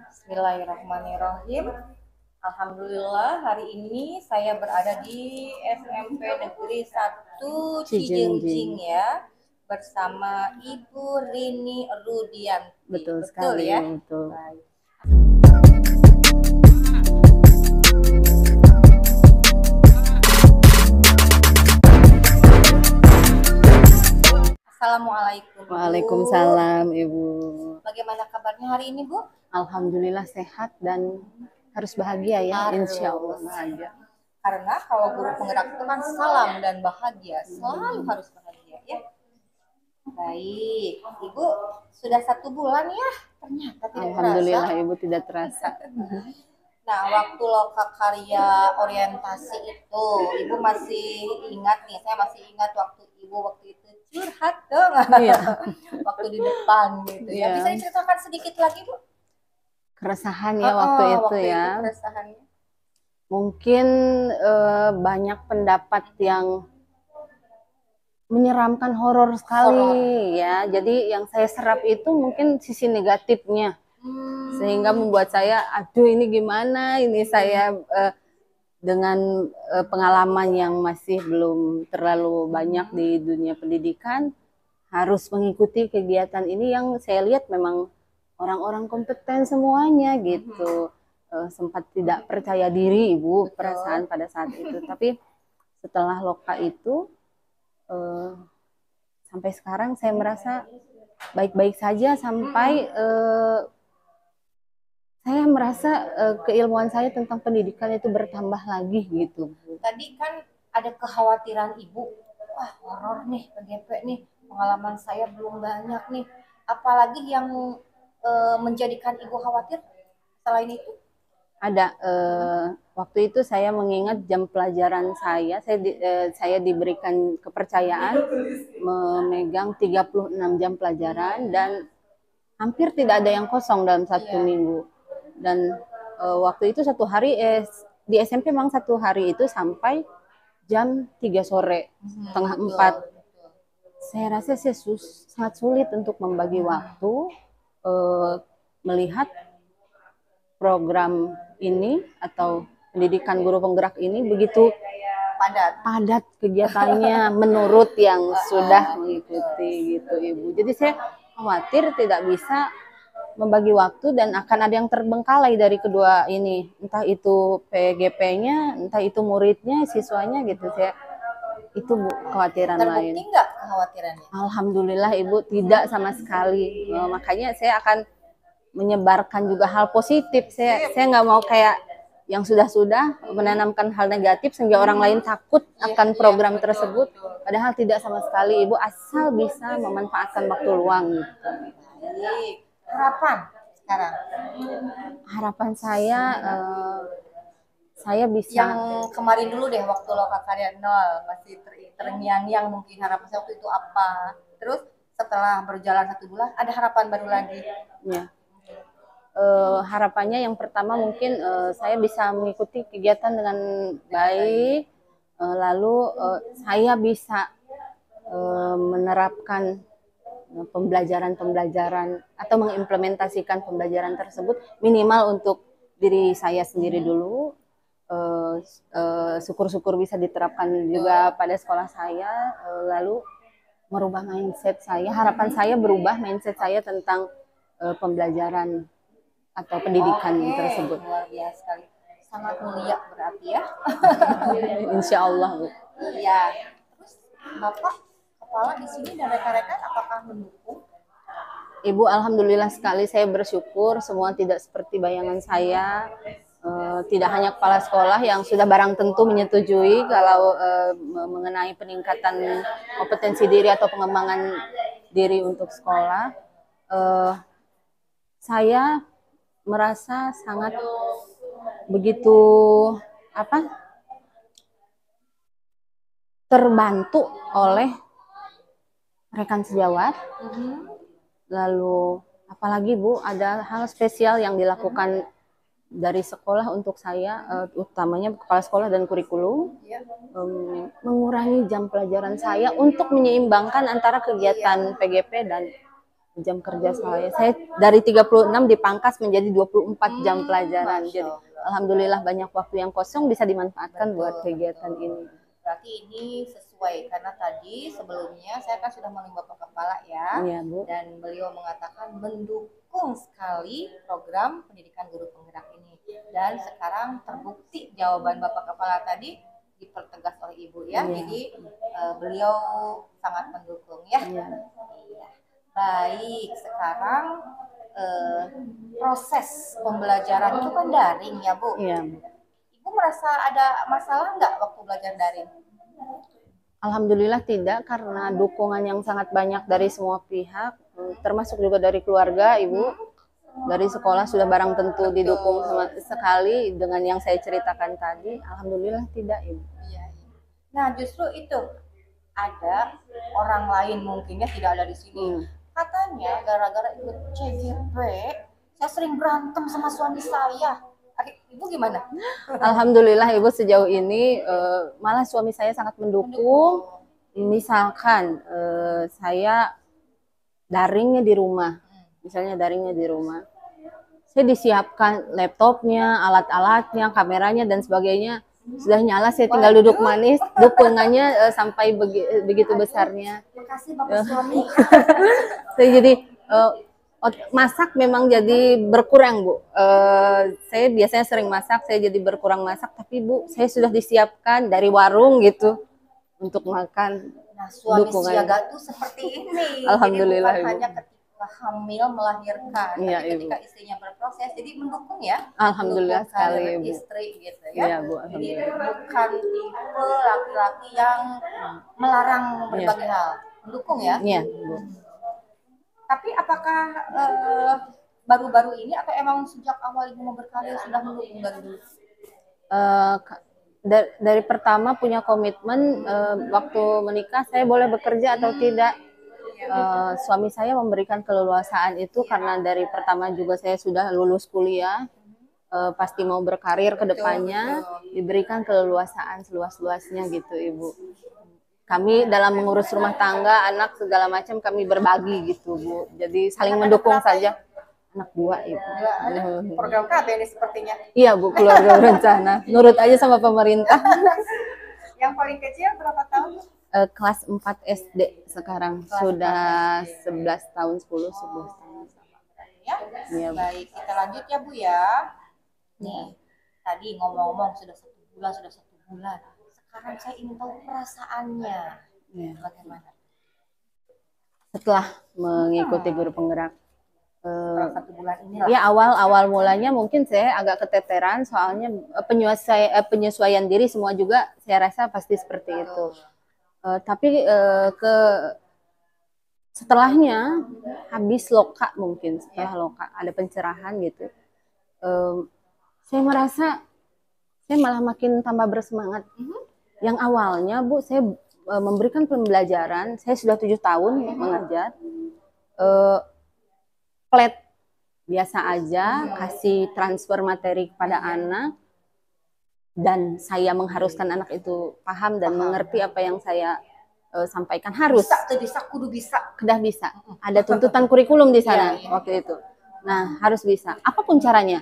Bismillahirrahmanirrahim. Alhamdulillah hari ini saya berada di SMP Negeri 1 Cijengjing ya bersama Ibu Rini Rudianti. Betul sekali ya. Betul. Baik. Assalamualaikum. Waalaikumsalam Ibu. Bagaimana kabarnya hari ini Bu? Alhamdulillah sehat dan harus bahagia ya, insya Allah bahagia. Karena kalau guru penggerak itu kan salam dan bahagia, selalu harus bahagia ya. Baik, Ibu sudah 1 bulan ya, ternyata tidak Alhamdulillah terasa. Ibu tidak terasa. Nah, waktu lokakarya orientasi itu, Ibu masih ingat nih, saya masih ingat waktu Ibu waktu itu curhat dong, Iya. waktu di depan gitu ya. Bisa diceritakan sedikit lagi Bu? Keresahannya waktu itu ya. Keresahannya. Mungkin banyak pendapat yang menyeramkan, horor sekali ya. Jadi yang saya serap itu mungkin sisi negatifnya. Sehingga membuat saya, aduh ini gimana, ini saya dengan pengalaman yang masih belum terlalu banyak di dunia pendidikan, harus mengikuti kegiatan ini yang saya lihat memang orang-orang kompeten semuanya gitu. Sempat tidak percaya diri Ibu. Betul. Perasaan pada saat itu. Tapi setelah loka itu, sampai sekarang saya merasa baik-baik saja sampai saya merasa keilmuan saya tentang pendidikan itu bertambah lagi gitu. Tadi kan ada kekhawatiran Ibu, wah horor nih PGP nih, pengalaman saya belum banyak nih. Apalagi yang menjadikan Ibu khawatir selain itu? Ada, waktu itu saya mengingat jam pelajaran saya diberikan kepercayaan memegang 36 jam pelajaran dan hampir tidak ada yang kosong dalam satu minggu. Dan waktu itu satu hari di SMP memang satu hari itu sampai jam 3 sore, setengah 4. Saya rasa saya sangat sulit untuk membagi waktu melihat program ini atau pendidikan guru penggerak ini begitu padat kegiatannya menurut yang sudah mengikuti gitu Ibu. Jadi saya khawatir tidak bisa membagi waktu dan akan ada yang terbengkalai dari kedua ini, entah itu PGP-nya, entah itu muridnya, siswanya gitu. Saya itu Bu, kekhawatiran lain. Terbukti nggak kekhawatirannya? Alhamdulillah Ibu tidak sama sekali. Makanya saya akan menyebarkan juga hal positif. Saya nggak mau kayak yang sudah menanamkan hal negatif sehingga orang lain takut akan program tersebut. Padahal tidak sama sekali Ibu, asal bisa memanfaatkan waktu luang gitu. Harapan sekarang? Harapan saya bisa yang kemarin dulu deh waktu lokakarya 0 masih terngiang-ngiang mungkin harapan saya waktu itu apa. Terus setelah berjalan 1 bulan ada harapan baru lagi. Ya. Harapannya yang pertama mungkin saya bisa mengikuti kegiatan dengan baik, lalu saya bisa menerapkan pembelajaran atau mengimplementasikan pembelajaran tersebut minimal untuk diri saya sendiri dulu. Syukur-syukur bisa diterapkan juga pada sekolah saya, lalu merubah mindset saya. Harapan saya berubah mindset saya tentang pembelajaran atau pendidikan tersebut. Luar biasa sekali, sangat mulia berarti ya. Insya Allah Bu. Iya. Terus Bapak kepala di sini dan rekan-rekan apakah mendukung? Ibu, alhamdulillah sekali, saya bersyukur semua tidak seperti bayangan saya. Tidak hanya kepala sekolah yang sudah barang tentu menyetujui kalau mengenai peningkatan kompetensi diri atau pengembangan diri untuk sekolah. Saya merasa sangat begitu terbantu oleh rekan sejawat. Lalu apalagi Bu, ada hal spesial yang dilakukan dari sekolah untuk saya, utamanya kepala sekolah dan kurikulum, mengurangi jam pelajaran saya untuk menyeimbangkan antara kegiatan PGP dan jam kerja saya dari 36 dipangkas menjadi 24 jam pelajaran. Masya Jadi Allah. alhamdulillah banyak waktu yang kosong bisa dimanfaatkan buat kegiatan ini. Berarti ini sesuai karena tadi sebelumnya saya kan sudah menemui Bapak Kepala ya, Iya, Bu. dan beliau mengatakan mendukung sekali program pendidikan guru penggerak ini. Dan sekarang terbukti jawaban Bapak Kepala tadi dipertegas oleh Ibu ya. Iya. Jadi beliau sangat mendukung ya. Iya. Iya. Baik, sekarang proses pembelajaran itu kan daring ya Bu. Iya. Ibu merasa ada masalah nggak waktu belajar daring? Alhamdulillah tidak, karena dukungan yang sangat banyak dari semua pihak, termasuk juga dari keluarga, Ibu. Dari sekolah sudah barang tentu didukung sekali dengan yang saya ceritakan tadi. Alhamdulillah tidak, Ibu. Iya. Nah, justru itu ada orang lain mungkinnya tidak ada di sini. Katanya gara-gara ikut CGP, saya sering berantem sama suami saya. Ibu gimana? Alhamdulillah Ibu sejauh ini malah suami saya sangat mendukung. Misalkan saya daringnya di rumah, misalnya daringnya di rumah, saya disiapkan laptopnya, alat-alatnya, kameranya dan sebagainya sudah nyala, saya tinggal duduk manis, dukungannya sampai begitu besarnya. Makasih Bapak suami. Saya jadi masak memang jadi berkurang, Bu. Saya biasanya sering masak, saya jadi berkurang masak, tapi Bu, saya sudah disiapkan dari warung gitu untuk makan. Nah, suami siaga tuh seperti ini. Alhamdulillah, jadi bukan Ibu. hanya ketika hamil melahirkan, Iya, tapi ketika Ibu. istrinya berproses, jadi mendukung ya. Alhamdulillah mendukung sekali, karir Ibu. istri gitu ya. Iya, Bu. Jadi bukan tipe laki-laki yang melarang berbagai hal, mendukung ya. Iya, Bu. Tapi apakah baru-baru ini atau emang sejak awal Ibu mau berkarir sudah mendukung dari dulu? Dari pertama punya komitmen, waktu menikah saya boleh bekerja atau tidak. Suami saya memberikan keleluasaan itu karena dari pertama juga saya sudah lulus kuliah, pasti mau berkarir ke depannya, diberikan keleluasaan seluas-luasnya gitu, Ibu. Kami dalam mengurus rumah tangga, anak segala macam kami berbagi gitu, Bu. Jadi saling mendukung saja. Anak 2, Ibu. Program KB ini sepertinya. Iya, Bu, keluarga berencana. Nurut aja sama pemerintah. Yang paling kecil berapa tahun? Kelas 4 SD sekarang. Sudah 11 tahun, 11 tahun. Ya, Iya, Bu. baik. Kita lanjut ya, Bu ya. Nih, tadi ngomong-ngomong sudah 1 bulan, Sekarang saya ingin tahu perasaannya. Iya. Bagaimana? Setelah mengikuti guru penggerak, 1 bulan inilah. ya awal mulanya mungkin saya agak keteteran, soalnya penyesuaian diri semua juga saya rasa pasti seperti itu. Tapi setelahnya habis loka, mungkin setelah loka ada pencerahan gitu, saya merasa saya malah makin tambah bersemangat. Yang awalnya, Bu, saya memberikan pembelajaran, saya sudah 7 tahun mengajar, flat biasa aja, kasih transfer materi kepada anak, dan saya mengharuskan anak itu paham dan mengerti apa yang saya sampaikan. Harus bisa, kudu bisa. Kedah bisa. Ada tuntutan kurikulum di sana waktu itu. Nah, harus bisa. Apapun caranya,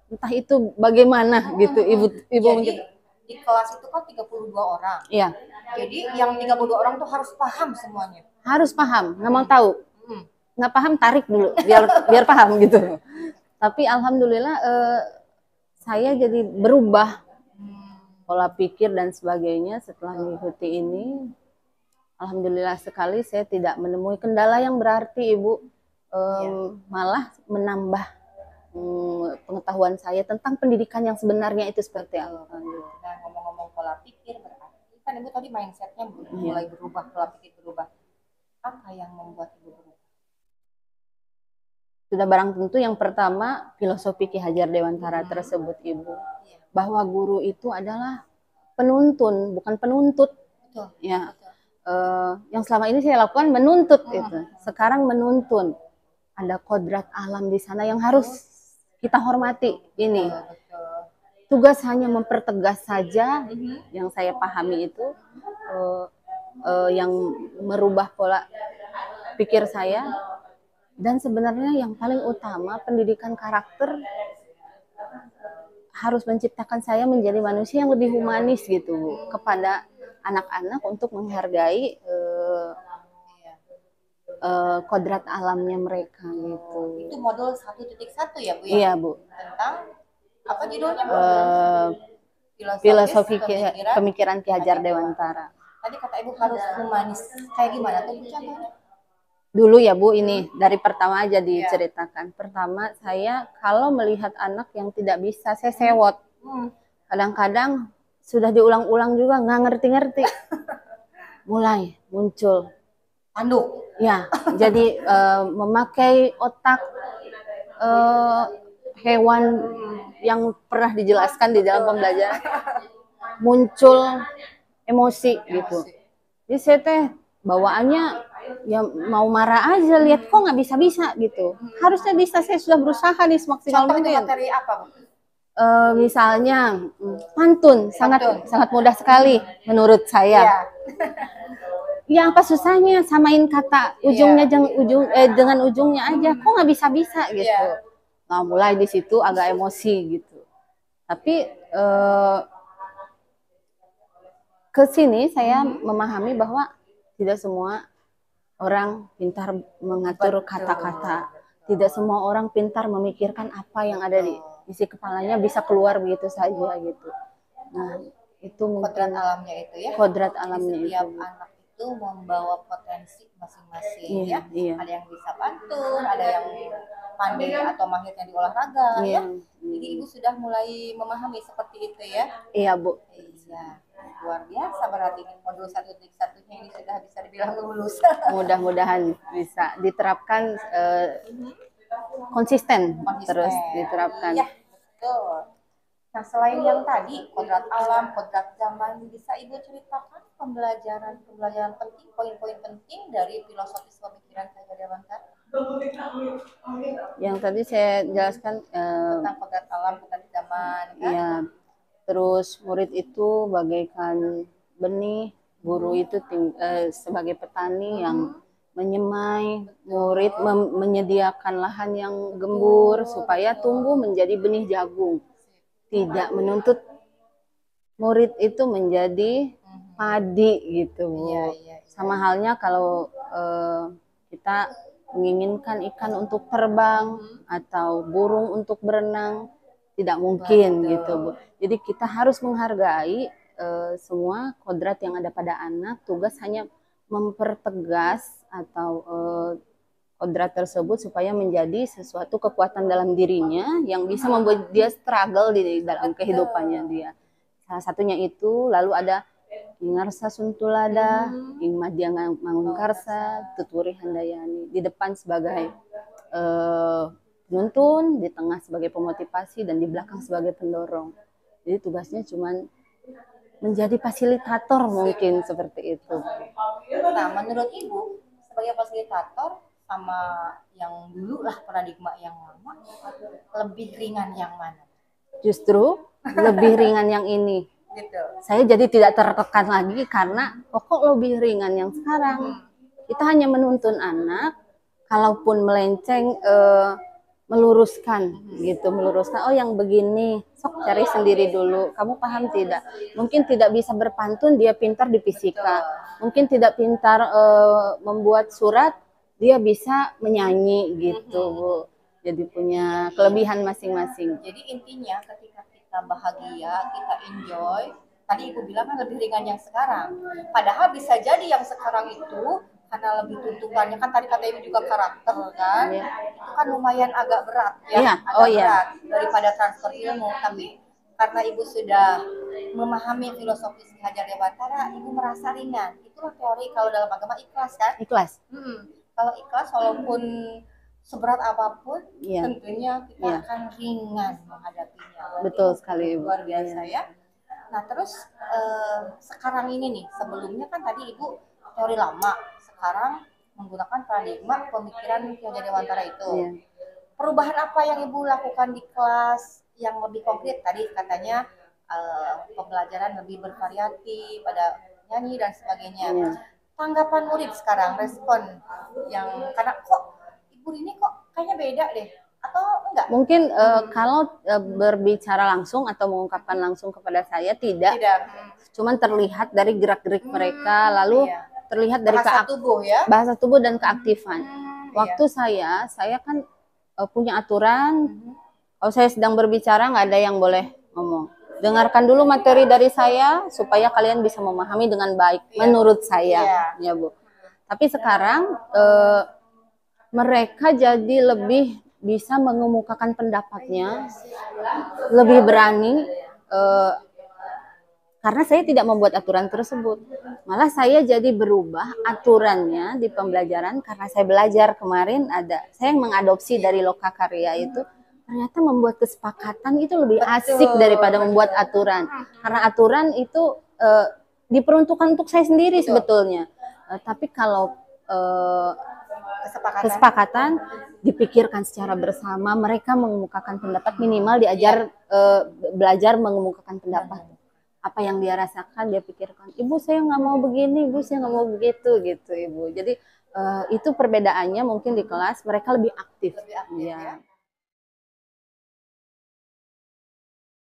entah itu bagaimana gitu, Ibu Jadi, mungkin. Di kelas itu kan 32 orang. Iya. Jadi yang 32 orang tuh harus paham semuanya. Harus paham, nggak mau tahu. Nggak paham, tarik dulu biar paham gitu. Tapi alhamdulillah saya jadi berubah pola pikir dan sebagainya setelah mengikuti ini. Alhamdulillah sekali saya tidak menemui kendala yang berarti, Ibu. Malah menambah pengetahuan saya tentang pendidikan yang sebenarnya itu seperti apa. Nah, ngomong-ngomong pola pikir, berarti kan Ibu tadi mindsetnya mulai berubah, pola pikir berubah. Apa yang membuat Ibu berubah? Sudah barang tentu yang pertama filosofi Ki Hajar Dewantara tersebut, Ibu, bahwa guru itu adalah penuntun, bukan penuntut. Betul. Ya, yang selama ini saya lakukan menuntut itu, sekarang menuntun. Ada kodrat alam di sana yang harus kita hormati. Ini tugas hanya mempertegas saja yang saya pahami itu, yang merubah pola pikir saya. Dan sebenarnya yang paling utama pendidikan karakter harus menciptakan saya menjadi manusia yang lebih humanis gitu Bu, kepada anak-anak untuk menghargai kodrat alamnya mereka gitu. Itu modul 1.1 ya Bu ya? Iya Bu. Tentang apa judulnya Bu? Filosofi pemikiran Ki Hajar Dewantara. Tadi kata Ibu harus humanis. Kayak gimana tuh contohnya? Dulu ya Bu, ini dari pertama aja diceritakan. Pertama, saya kalau melihat anak yang tidak bisa, saya sewot. Kadang-kadang sudah diulang-ulang juga nggak ngerti-ngerti. Mulai muncul tanduk. Ya, jadi memakai otak hewan yang pernah dijelaskan di dalam pembelajaran, muncul emosi gitu. Jadi saya teh bawaannya ya mau marah aja, lihat kok nggak bisa-bisa gitu. Harusnya bisa, saya sudah berusaha nih semaksimal mungkin. Materi apa Bu? Misalnya pantun, sangat mudah sekali menurut saya. Ya apa susahnya, samain kata ujungnya dengan ujungnya aja, kok nggak bisa-bisa gitu. Nah mulai di situ agak emosi gitu. Tapi ke sini saya memahami bahwa tidak semua orang pintar mengatur kata-kata, tidak semua orang pintar memikirkan apa yang ada di isi kepalanya bisa keluar begitu saja gitu. Nah itu mungkin kodrat alamnya itu ya. Kodrat alamnya setiap itu. anak itu membawa potensi masing-masing Iya, ya. iya. Ada yang bisa pantun, ada yang pandai atau mahirnya di olahraga ya. Jadi Ibu sudah mulai memahami seperti itu ya. Iya Bu. Iya, luar biasa berarti modul 1.1-nya ini sudah bisa dibilang lulus. Mudah-mudahan bisa diterapkan konsisten terus diterapkan. Iya, betul. Nah, selain yang tadi, kodrat alam, kodrat zaman, bisa Ibu ceritakan pembelajaran penting, poin-poin penting dari filosofis pemikiran Ki Hajar Dewantara? Yang tadi saya jelaskan tentang kodrat alam, kodrat zaman, kan? Ya, terus murid itu bagaikan benih, guru itu sebagai petani yang menyemai, murid menyediakan lahan yang gembur supaya tumbuh menjadi benih jagung. Tidak menuntut murid itu menjadi padi gitu Bu. Sama halnya kalau kita menginginkan ikan untuk terbang atau burung untuk berenang, tidak mungkin gitu Bu. Jadi kita harus menghargai semua kodrat yang ada pada anak. Tugas hanya mempertegas atau kodrat tersebut supaya menjadi sesuatu kekuatan dalam dirinya yang bisa membuat dia struggle di dalam kehidupannya dia. Salah satunya itu, lalu ada Ingarsa Suntulada, Ing Madya Mangunkarsa, Tuturi Handayani. Di depan sebagai penuntun, di tengah sebagai pemotivasi, dan di belakang sebagai pendorong. Jadi tugasnya cuma menjadi fasilitator mungkin seperti itu. Nah, menurut Ibu sebagai fasilitator sama yang dulu lah paradigma yang lama, lebih ringan yang mana? Justru lebih ringan yang ini. Gitu. Saya jadi tidak tertekan lagi karena kok lebih ringan yang sekarang. Kita hanya menuntun anak, kalaupun melenceng meluruskan gitu, meluruskan. Oh yang begini, sok cari sendiri dulu. Kamu paham tidak? Mungkin tidak bisa berpantun, dia pintar di fisika. Mungkin tidak pintar membuat surat, dia bisa menyanyi gitu Bu. Jadi punya kelebihan masing-masing. Jadi intinya ketika kita bahagia, kita enjoy, tadi Ibu bilang kan lebih ringan yang sekarang. Padahal bisa jadi yang sekarang itu karena lebih tuntutannya kan tadi kata Ibu juga karakter kan, itu kan lumayan agak berat ya, berat daripada transfer ilmu. Tapi karena Ibu sudah memahami filosofi Ki Hajar Dewantara, Ibu merasa ringan. Itulah teori kalau dalam agama ikhlas kan? Ikhlas. Kalau ikhlas walaupun seberat apapun, tentunya kita akan ringan menghadapinya. Betul sekali Ibu. Luar biasa ya. Nah terus sekarang ini nih, sebelumnya kan tadi Ibu teori lama, sekarang menggunakan paradigma pemikiran Ki Hajar Dewantara itu. Perubahan apa yang Ibu lakukan di kelas yang lebih konkret? Tadi katanya pembelajaran lebih bervariasi pada nyanyi dan sebagainya. tanggapan murid sekarang, respon yang karena kok Ibu ini kok kayaknya beda deh, atau enggak? Mungkin kalau berbicara langsung atau mengungkapkan langsung kepada saya tidak. Tidak. Cuman terlihat dari gerak-gerik mereka, lalu Iya. terlihat dari Bahasa tubuh ya. bahasa tubuh dan keaktifan. Waktu Iya. saya kan punya aturan, kalau saya sedang berbicara nggak ada yang boleh ngomong. Dengarkan dulu materi dari saya supaya kalian bisa memahami dengan baik, menurut saya, ya Bu. Tapi sekarang mereka jadi lebih bisa mengemukakan pendapatnya, lebih berani, karena saya tidak membuat aturan tersebut. Malah saya jadi berubah aturannya di pembelajaran karena saya belajar kemarin saya yang mengadopsi dari Lokakarya itu, ternyata membuat kesepakatan itu lebih asik daripada membuat aturan. Karena aturan itu diperuntukkan untuk saya sendiri sebetulnya. Tapi kalau kesepakatan dipikirkan secara bersama, mereka mengemukakan pendapat, minimal diajar belajar mengemukakan pendapat. Apa yang dia rasakan, dia pikirkan, ibu saya nggak mau begini, ibu saya nggak mau begitu, gitu Ibu. Jadi itu perbedaannya mungkin di kelas mereka lebih aktif. Ya.